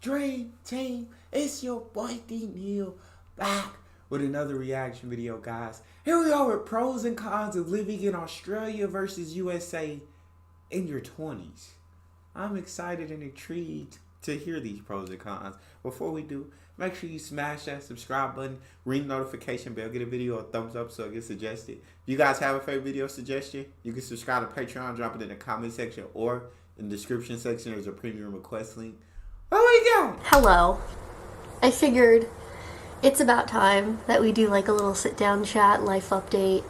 Dream Team, it's your boy D Neal back with another reaction video, guys. Here we are with pros and cons of living in Australia versus USA in your 20s. I'm excited and intrigued to hear these pros and cons. Before we do, make sure you smash that subscribe button, ring the notification bell, get a video a thumbs up so it gets suggested. If you guys have a favorite video suggestion, you can subscribe to Patreon, drop it in the comment section, or in the description section there's a premium request link. Where we go? Hello. I figured it's about time that we do like a little sit down chat, life update.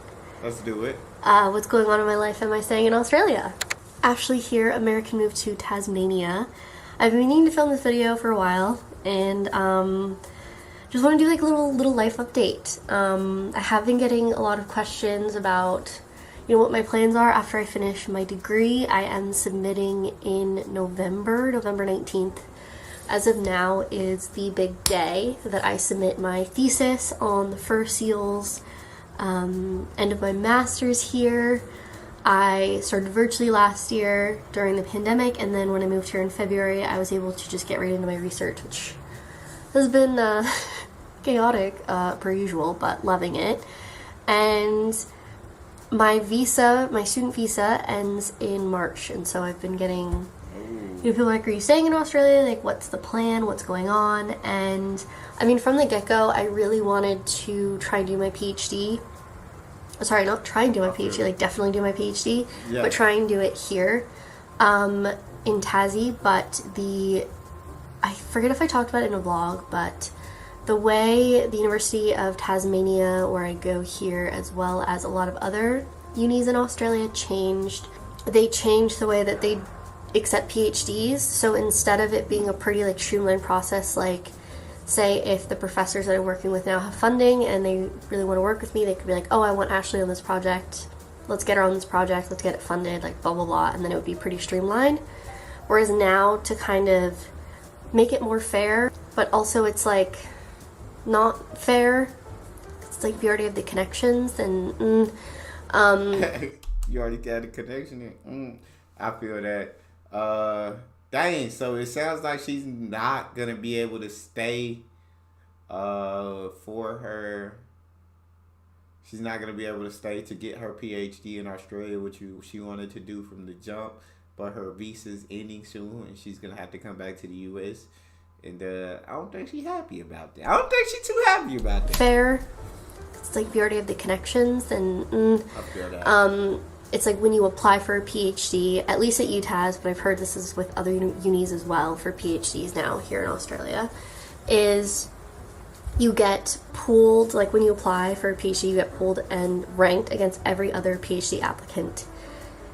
Let's do it. What's going on in my life? Am I staying in Australia? Ashley here, American move to Tasmania. I've been meaning to film this video for a while, and just want to do like a little life update. I have been getting a lot of questions about, what my plans are after I finish my degree. I am submitting in November 19th. As of now is the big day that I submit my thesis on the fur seals. End of my master's here. I started virtually last year during the pandemic, and then when I moved here in February, I was able to just get right into my research, which has been chaotic per usual, but loving it. And my student visa ends in March, and so I've been getting people like, are you staying in Australia? Like, what's the plan? What's going on? And I mean, from the get-go, I really wanted to try and do my PhD. Sorry, not try and do my PhD, like definitely do my PhD, but try and do it here in Tassie. But I forget if I talked about it in a vlog, but the way the University of Tasmania, where I go here, as well as a lot of other unis in Australia, they changed the way that they accept PhDs. So instead of it being a pretty like streamlined process, like say if the professors that I'm working with now have funding and they really want to work with me, they could be like, oh, I want Ashley on this project, let's get her on this project, let's get it funded, like blah blah blah, and then it would be pretty streamlined. Whereas now, to kind of make it more fair, but also it's like not fair, it's like if you already have the connections, then you already got a connection. I feel that. Dang, so it sounds like she's not gonna be able to stay she's not gonna be able to stay to get her PhD in Australia, which she wanted to do from the jump, but her visa's ending soon and she's gonna have to come back to the US, and I don't think she's happy about that. I don't think she's too happy about that. Fair. It's like if you already have the connections, then I feel that. It's like when you apply for a PhD, at least at UTAS, but I've heard this is with other unis as well for PhDs now here in Australia, is you get pooled, like when you apply for a PhD, you get pooled and ranked against every other PhD applicant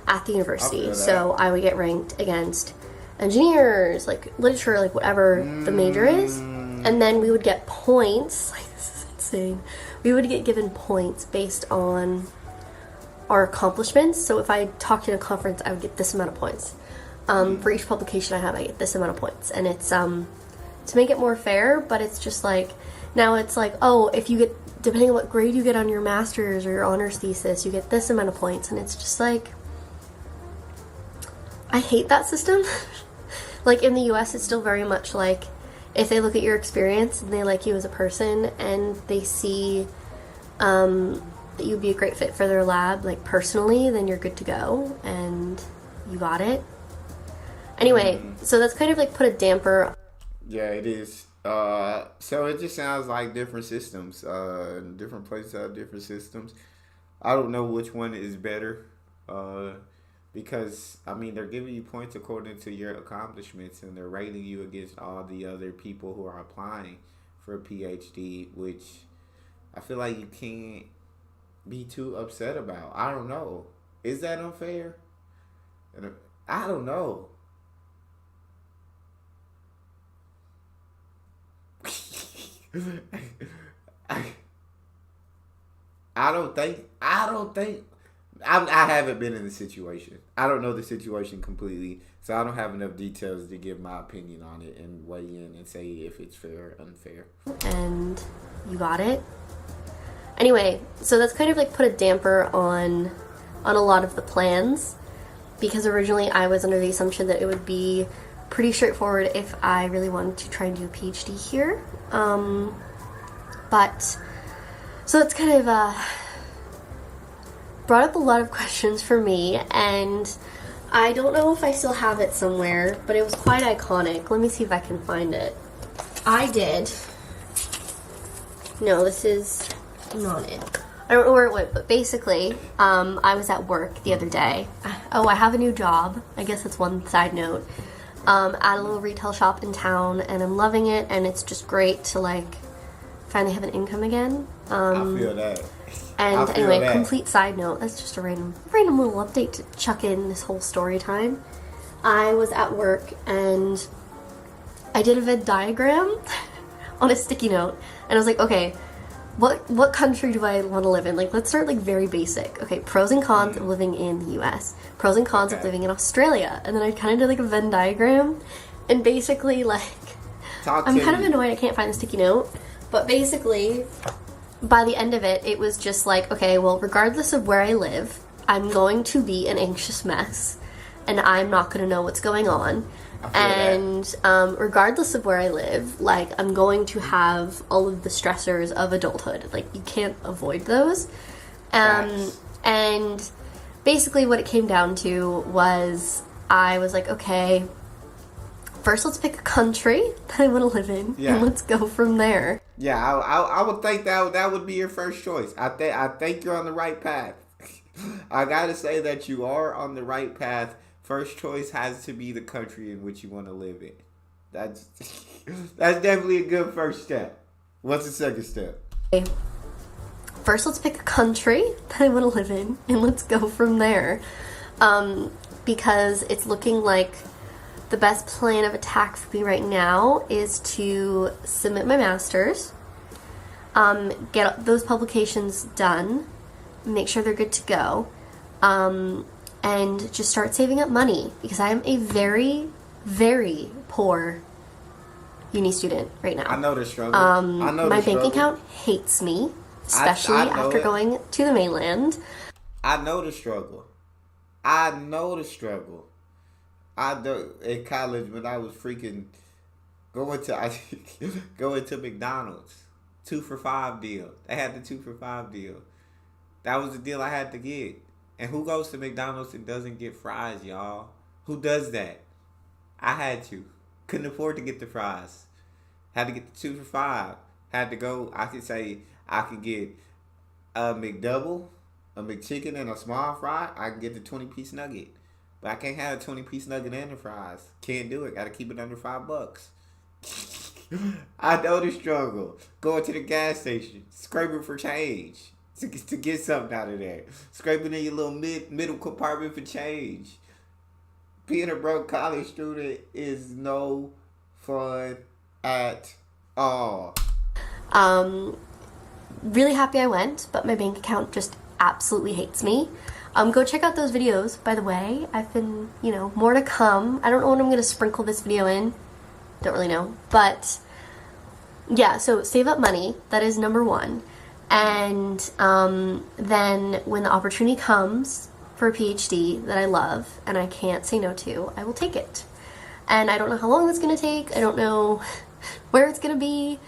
at the university. So I would get ranked against engineers, like literature, like whatever the major is, and then we would get points. Like, this is insane. We would get given points based on our accomplishments. So if I talked in a conference, I would get this amount of points. For each publication I have, I get this amount of points. And it's to make it more fair, but it's just like, now it's like, oh, if you get, depending on what grade you get on your master's or your honors thesis, you get this amount of points. And it's just like, I hate that system. Like in the US, it's still very much like, if they look at your experience and they like you as a person and they see that you'd be a great fit for their lab, like personally, then you're good to go and you got it. Anyway, so that's kind of like put a damper. Yeah, it is. So it just sounds like different systems. Different places have different systems. I don't know which one is better. Because, I mean, they're giving you points according to your accomplishments, and they're rating you against all the other people who are applying for a PhD, which I feel like you can't be too upset about. I don't know. Is that unfair? I don't know. I don't think I haven't been in the situation. I don't know the situation completely, so I don't have enough details to give my opinion on it and weigh in and say if it's fair or unfair. And you got it. Anyway, so that's kind of like put a damper on a lot of the plans, because originally I was under the assumption that it would be pretty straightforward if I really wanted to try and do a PhD here. But so it's kind of brought up a lot of questions for me, and I don't know if I still have it somewhere, but it was quite iconic. Let me see if I can find it. I did. No, this is not it. I don't know where it went, but basically, I was at work the other day. Oh, I have a new job. I guess that's one side note. At a little retail shop in town, and I'm loving it, and it's just great to, like, finally have an income again. I feel that. And anyway, complete side note, that's just a random little update to chuck in this whole story time. I was at work, and I did a Venn diagram on a sticky note, and I was like, okay, what country do I want to live in? Like, let's start, like, very basic. Okay, pros and cons of living in the US. Pros and cons of living in Australia. And then I kind of did, like, a Venn diagram. And basically, like, I'm kind of annoyed I can't find the sticky note. But basically, by the end of it, it was just like, okay, well, regardless of where I live, I'm going to be an anxious mess. And I'm not going to know what's going on. And regardless of where I live, like, I'm going to have all of the stressors of adulthood. Like, you can't avoid those. And basically what it came down to was I was like, okay, first let's pick a country that I want to live in, and let's go from there. Yeah, I would think that would be your first choice. I think you're on the right path. I gotta say that you are on the right path. First choice has to be the country in which you want to live in. That's definitely a good first step. What's the second step? Okay. First, let's pick a country that I want to live in, and let's go from there. Because it's looking like the best plan of attack for me right now is to submit my master's, get those publications done, make sure they're good to go, and just start saving up money, because I am a very, very poor uni student right now. I know the struggle. My bank account hates me, especially after going to the mainland. I know the struggle. In college, when I was freaking going to McDonald's, 2 for $5 deal. They had the 2 for $5 deal. That was the deal I had to get. And who goes to McDonald's and doesn't get fries, y'all? Who does that? I had to. Couldn't afford to get the fries. Had to get the 2 for $5. Had to go. I could say I could get a McDouble, a McChicken, and a small fry. I can get the 20-piece nugget. But I can't have a 20-piece nugget and the fries. Can't do it. Got to keep it under $5. I know the struggle. Going to the gas station, scraping for change to get something out of there. Scraping in your little middle compartment for change. Being a broke college student is no fun at all. Really happy I went, but my bank account just absolutely hates me. Go check out those videos, by the way. I've been, more to come. I don't know when I'm going to sprinkle this video in. Don't really know. But, yeah, so save up money. That is number one. And then when the opportunity comes for a PhD that I love and I can't say no to, I will take it. And I don't know how long it's going to take. I don't know where it's going to be.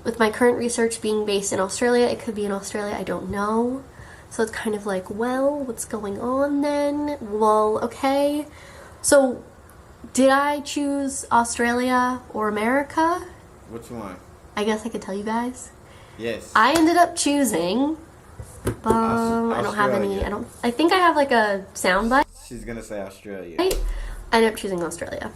With my current research being based in Australia, it could be in Australia. I don't know. So it's kind of like, well, what's going on then? Well, okay. So did I choose Australia or America? Which one? I guess I could tell you guys. Yes. I ended up choosing. I don't have any. I think I have like a soundbite. She's gonna say Australia. I ended up choosing Australia.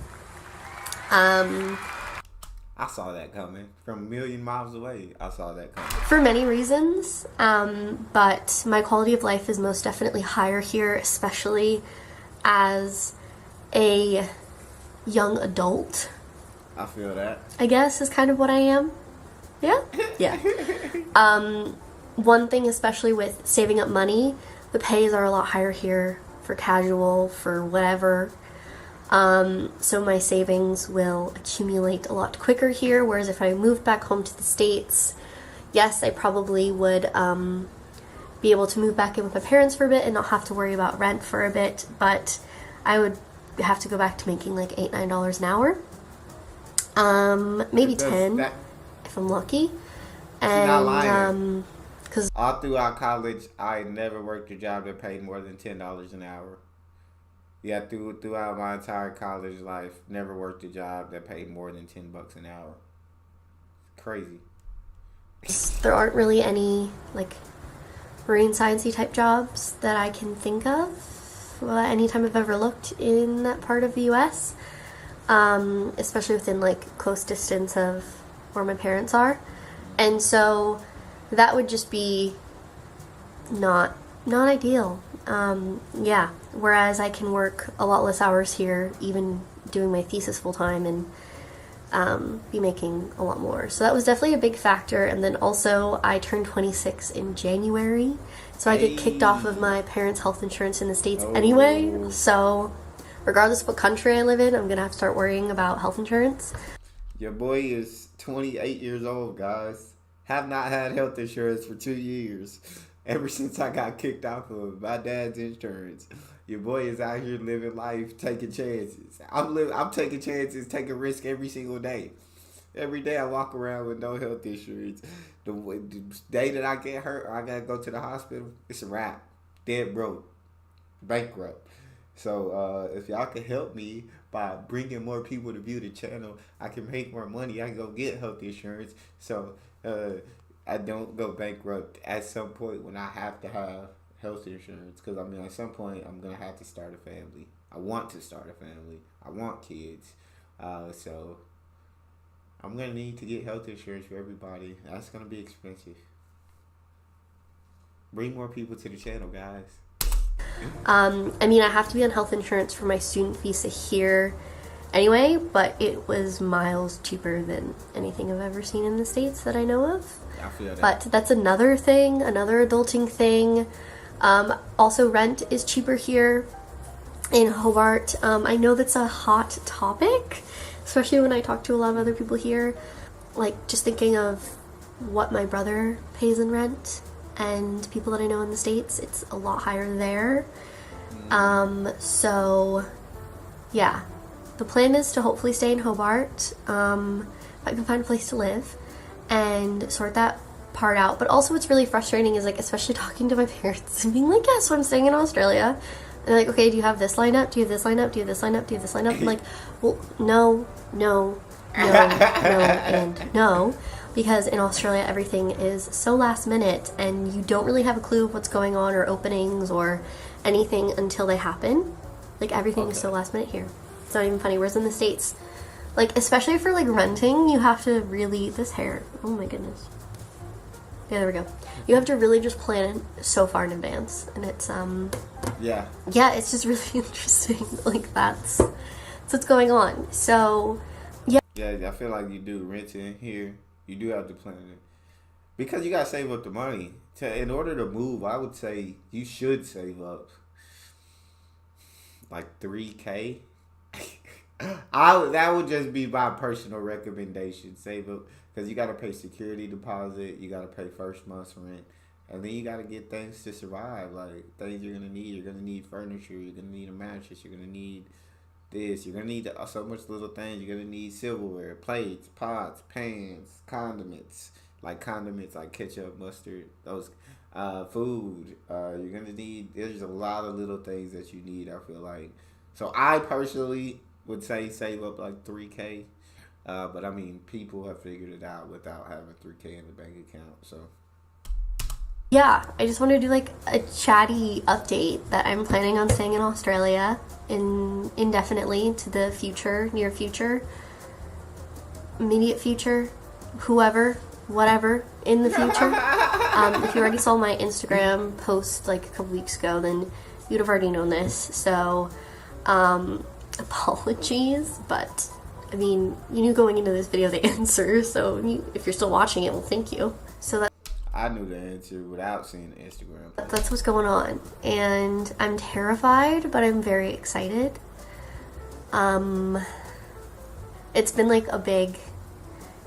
I saw that coming from a million miles away. I saw that coming. For many reasons, but my quality of life is most definitely higher here, especially as a young adult. I feel that. I guess is kind of what I am. Yeah? Yeah. One thing, especially with saving up money, the pays are a lot higher here for casual, for whatever. So my savings will accumulate a lot quicker here, whereas if I moved back home to the States, yes, I probably would be able to move back in with my parents for a bit and not have to worry about rent for a bit, but I would have to go back to making like $8, $9 an hour. Maybe 10 if I'm lucky. And not lying. Because all throughout college, I never worked a job that paid more than $10 an hour. Yeah, throughout my entire college life, never worked a job that paid more than $10 an hour. Crazy. There aren't really any like marine sciencey type jobs that I can think of anytime I've ever looked in that part of the U.S., especially within like close distance of where my parents are, and so that would just be not ideal. Yeah, whereas I can work a lot less hours here, even doing my thesis full time, and be making a lot more. So that was definitely a big factor. And then also I turned 26 in January, so I get kicked off of my parents' health insurance in the States anyway. So regardless of what country I live in, I'm gonna have to start worrying about health insurance. Your boy is 28 years old, guys. Have not had health insurance for 2 years. Ever since I got kicked off of my dad's insurance. Your boy is out here living life, taking chances. I'm taking chances, taking risk every single day. Every day I walk around with no health insurance. The day that I get hurt or I gotta go to the hospital, it's a wrap. Dead broke. Bankrupt. So if y'all can help me by bringing more people to view the channel, I can make more money. I can go get health insurance. So I don't go bankrupt at some point when I have to have health insurance. Because, I mean, at some point, I'm going to have to start a family. I want to start a family. I want kids. So I'm going to need to get health insurance for everybody. That's going to be expensive. Bring more people to the channel, guys. I mean, I have to be on health insurance for my student visa here anyway, but it was miles cheaper than anything I've ever seen in the States that I know of. I feel that. But that's another thing, another adulting thing. Also, rent is cheaper here in Hobart. I know that's a hot topic, especially when I talk to a lot of other people here. Like, just thinking of what my brother pays in rent and people that I know in the States, it's a lot higher there. So, yeah. The plan is to hopefully stay in Hobart, if I can find a place to live, and sort that part out. But also what's really frustrating is, like, especially talking to my parents and being like, yeah, so I'm staying in Australia. And they're like, okay, do you have this lined up? Do you have this lined up? Do you have this lined up? Do you have this lined up? I'm like, well, no, and no. Because in Australia, everything is so last minute, and you don't really have a clue of what's going on or openings or anything until they happen. Like, everything is so last minute here. It's not even funny. Whereas in the States, like, especially for, like, renting, you have to really... This hair. Oh, my goodness. Yeah, there we go. You have to really just plan it so far in advance. And it's, Yeah. Yeah, it's just really interesting. Like, that's what's going on. So, yeah. Yeah, I feel like you do renting here. You do have to plan it. Because you got to save up the money. In order to move, I would say you should save up like $3K. That would just be my personal recommendation. Save up, because you got to pay security deposit, you got to pay first month's rent, and then you got to get things to survive, like things you're gonna need. You're gonna need furniture. You're gonna need a mattress. You're gonna need this. You're gonna need so much little things. You're gonna need silverware, plates, pots, pans, condiments like ketchup, mustard, those food. You're gonna need. There's a lot of little things that you need, I feel like. So I personally would say save up like $3K, but I mean, people have figured it out without having $3K in the bank account. So yeah, I just want to do like a chatty update that I'm planning on staying in Australia indefinitely to the future, near future, immediate future, whoever, whatever in the future. If you already saw my Instagram post like a couple weeks ago, then you'd have already known this. So apologies, but I mean, you knew going into this video the answer, so if you're still watching it, well, thank you. So that I knew the answer without seeing the Instagram post. That's what's going on, and I'm terrified, but I'm very excited. It's been like a big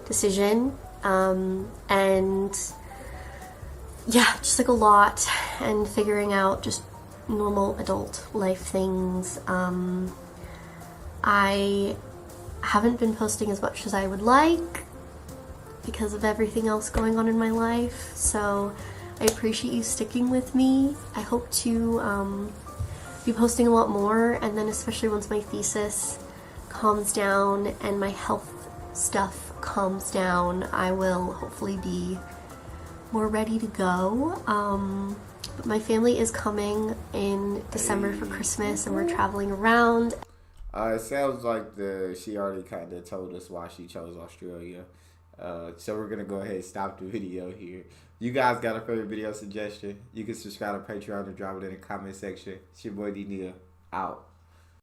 decision, and yeah, just like a lot, and figuring out just normal adult life things. I haven't been posting as much as I would like because of everything else going on in my life, so I appreciate you sticking with me. I hope to be posting a lot more, and then especially once my thesis calms down and my health stuff calms down, I will hopefully be more ready to go. But my family is coming in December for Christmas, and we're traveling around. It sounds like she already kind of told us why she chose Australia. So we're going to go ahead and stop the video here. You guys got a favorite video suggestion? You can subscribe to Patreon and drop it in the comment section. It's your boy D Neal. Out.